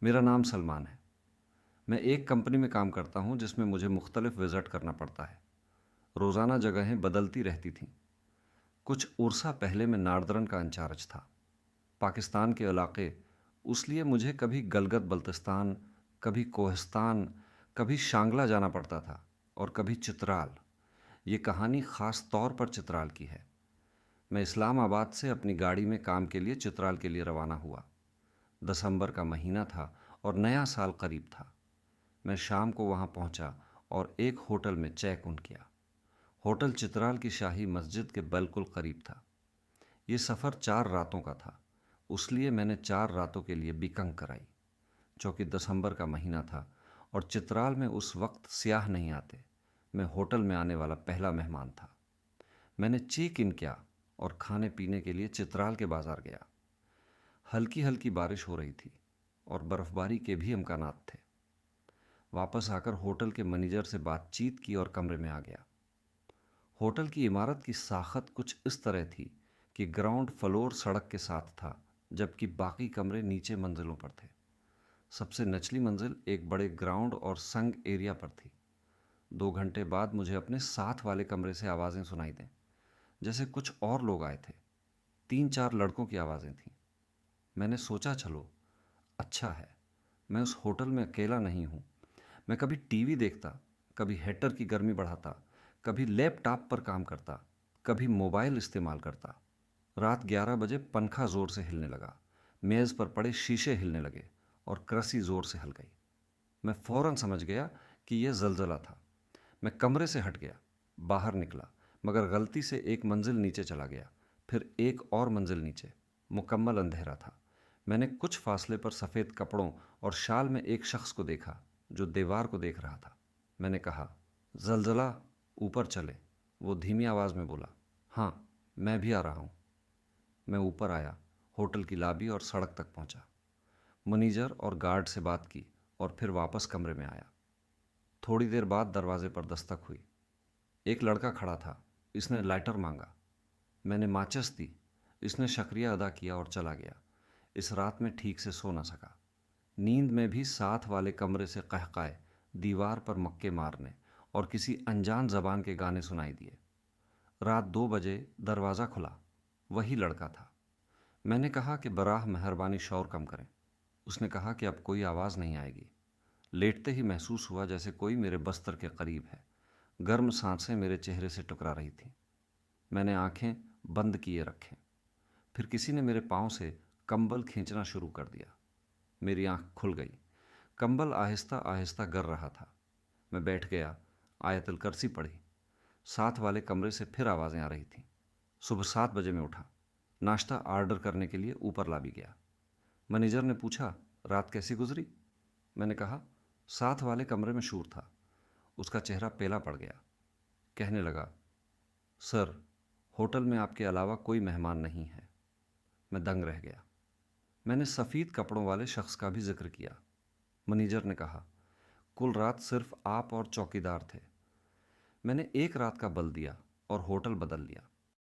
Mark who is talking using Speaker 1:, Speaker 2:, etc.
Speaker 1: मेरा नाम सलमान है। मैं एक कंपनी में काम करता हूँ जिसमें मुझे मुख्तलिफ विज़िट करना पड़ता है। रोज़ाना जगहें बदलती रहती थीं। कुछ उरसा पहले मैं नार्दरन का इंचार्ज था। पाकिस्तान के इलाके, उसलिए मुझे कभी गलगत बल्तिस्तान, कभी कोहिस्तान, कभी शांगला जाना पड़ता था और कभी चित्राल। ये कहानी ख़ास तौर पर चित्राल की है। मैं इस्लामाबाद से अपनी गाड़ी में काम के लिए चित्राल के लिए रवाना हुआ। दिसंबर का महीना था और नया साल करीब था। मैं शाम को वहां पहुंचा और एक होटल में चेक इन किया। होटल चित्राल की शाही मस्जिद के बिल्कुल करीब था। ये सफ़र 4 रातों का था, उसलिए मैंने 4 रातों के लिए बिकंग कराई। चूँकि दिसंबर का महीना था और चित्राल में उस वक्त सियाह नहीं आते, मैं होटल में आने वाला पहला मेहमान था। मैंने चेक इन किया और खाने पीने के लिए चित्राल के बाज़ार गया। हल्की हल्की बारिश हो रही थी और बर्फ़बारी के भी इम्कानात थे। वापस आकर होटल के मैनेजर से बातचीत की और कमरे में आ गया। होटल की इमारत की साखत कुछ इस तरह थी कि ग्राउंड फ्लोर सड़क के साथ था, जबकि बाकी कमरे नीचे मंजिलों पर थे। सबसे निचली मंजिल एक बड़े ग्राउंड और संग एरिया पर थी। 2 घंटे बाद मुझे अपने साथ वाले कमरे से आवाज़ें सुनाई दें, जैसे कुछ और लोग आए थे। 3-4 लड़कों की आवाज़ें थीं। मैंने सोचा, चलो अच्छा है, मैं उस होटल में अकेला नहीं हूँ। मैं कभी टीवी देखता, कभी हीटर की गर्मी बढ़ाता, कभी लैपटॉप पर काम करता, कभी मोबाइल इस्तेमाल करता। रात 11 बजे पंखा ज़ोर से हिलने लगा, मेज़ पर पड़े शीशे हिलने लगे और कुर्सी ज़ोर से हिल गई। मैं फ़ौरन समझ गया कि यह ज़लज़ला था। मैं कमरे से हट गया, बाहर निकला, मगर गलती से एक मंजिल नीचे चला गया, फिर एक और मंजिल नीचे। मुकम्मल अंधेरा था। मैंने कुछ फासले पर सफ़ेद कपड़ों और शाल में एक शख्स को देखा जो दीवार को देख रहा था। मैंने कहा, ज़लज़ला, ऊपर चले। वो धीमी आवाज़ में बोला, हाँ, मैं भी आ रहा हूँ। मैं ऊपर आया, होटल की लॉबी और सड़क तक पहुँचा। मैनेजर और गार्ड से बात की और फिर वापस कमरे में आया। थोड़ी देर बाद दरवाजे पर दस्तक हुई। एक लड़का खड़ा था। इसने लाइटर मांगा। मैंने माचिस दी। इसने शुक्रिया अदा किया और चला गया। इस रात में ठीक से सो न सका। नींद में भी साथ वाले कमरे से कहकाए, दीवार पर मक्के मारने और किसी अनजान जबान के गाने सुनाई दिए। रात 2 बजे दरवाज़ा खुला। वही लड़का था। मैंने कहा कि बराह मेहरबानी शोर कम करें। उसने कहा कि अब कोई आवाज़ नहीं आएगी। लेटते ही महसूस हुआ जैसे कोई मेरे बस्तर के करीब है। गर्म सांसें मेरे चेहरे से टकरा रही थीं। मैंने आंखें बंद किए रखें। फिर किसी ने मेरे पाँव से कंबल खींचना शुरू कर दिया। मेरी आंख खुल गई। कंबल आहिस्ता आहिस्ता गर रहा था। मैं बैठ गया, आयतुल कुर्सी पढ़ी। साथ वाले कमरे से फिर आवाज़ें आ रही थीं। सुबह 7 बजे में उठा। नाश्ता ऑर्डर करने के लिए ऊपर लॉबी गया। मैनेजर ने पूछा, रात कैसी गुजरी? मैंने कहा, साथ वाले कमरे में शोर था। उसका चेहरा पीला पड़ गया। कहने लगा, सर, होटल में आपके अलावा कोई मेहमान नहीं है। मैं दंग रह गया। मैंने सफ़ेद कपड़ों वाले शख्स का भी जिक्र किया। मैनेजर ने कहा, कुल रात सिर्फ आप और चौकीदार थे। मैंने एक रात का बल दिया और होटल बदल लिया।